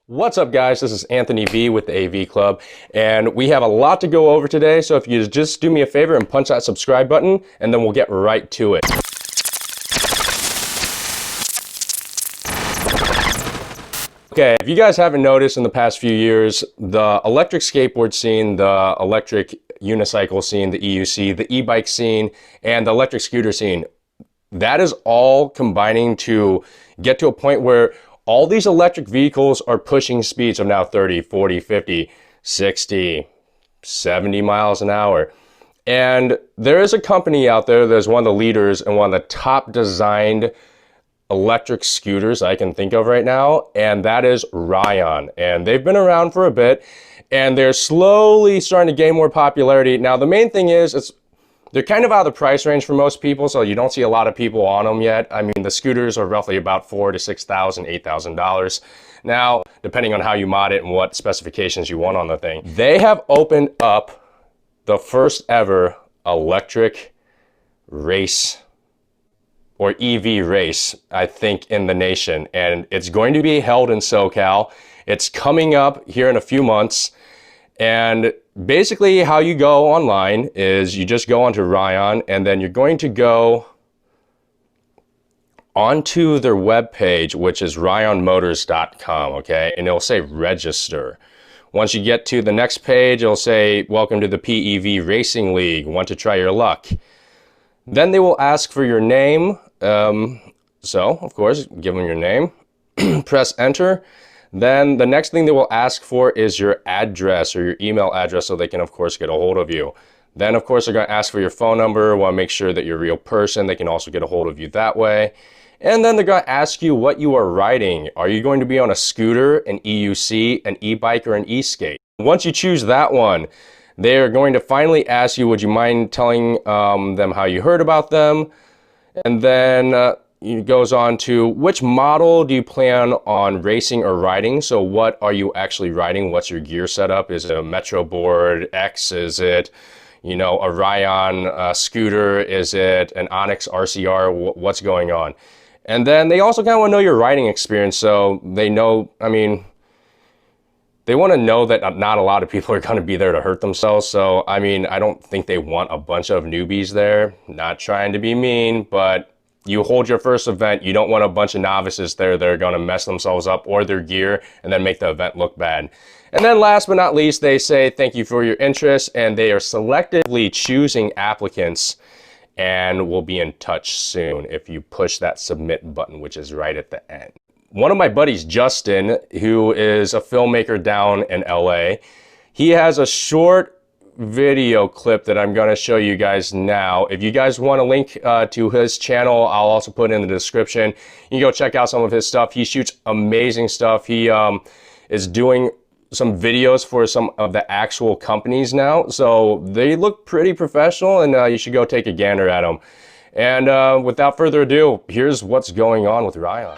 What's up, guys? This is Anthony V with the AV Club, and we have a lot to go over today, so if you just do me a favor and punch that subscribe button, and then we'll get right to it. Okay, if you guys haven't noticed in the past few years, the electric skateboard scene, the electric unicycle scene, the EUC, the e-bike scene, and the electric scooter scene, that is all combining to get to a point where all these electric vehicles are pushing speeds of now 30, 40, 50, 60, 70 miles an hour. And there is a company out there that's one of the leaders and one of the top designed electric scooters I can think of right now, and that is Rion. And they've been around for a bit, and they're slowly starting to gain more popularity. Now, the main thing is, they're kind of out of the price range for most people, so you don't see a lot of people on them yet. I mean, the scooters are roughly about $4,000 to $6,000, $8,000. Now, depending on how you mod it and what specifications you want on the thing. They have opened up the first ever electric race, or EV race, I think, in the nation. And it's going to be held in SoCal. It's coming up here in a few months. And basically how you go online is you just go onto Rion, and then you're going to go onto their webpage, which is rionmotors.com, okay? And it'll say register. Once you get to the next page, it'll say, welcome to the PEV Racing League. Want to try your luck? Then they will ask for your name. So, of course, give them your name. Press enter. Then the next thing they will ask for is your address or your email address so they can, of course, get a hold of you. Then, of course, they're going to ask for your phone number. Want to make sure that you're a real person. They can also get a hold of you that way. And then they're going to ask you what you are riding. Are you going to be on a scooter, an EUC, an e-bike, or an e-skate? Once you choose that one, they're going to finally ask you, would you mind telling them how you heard about them? And then it goes on to, which model do you plan on racing or riding? So what are you actually riding? What's your gear setup? Is it a Metro Board X? Is it, you know, a Rion scooter? Is it an Onyx RCR? What's going on? And then they also kind of want to know your riding experience, so they know, I mean, they want to know that not a lot of people are going to be there to hurt themselves. So, I mean, I don't think they want a bunch of newbies there. Not trying to be mean, but you hold your first event, you don't want a bunch of novices there that are going to mess themselves up or their gear and then make the event look bad. And then last but not least, they say thank you for your interest, and they are selectively choosing applicants and will be in touch soon if you push that submit button, which is right at the end. One of my buddies, Justin, who is a filmmaker down in LA, he has a short video clip that I'm going to show you guys now. If you guys want a link to his channel, I'll also put it in the description. You can go check out some of his stuff. He shoots amazing stuff. He is doing some videos for some of the actual companies now, so they look pretty professional, and you should go take a gander at them. And without further ado, here's what's going on with Rion.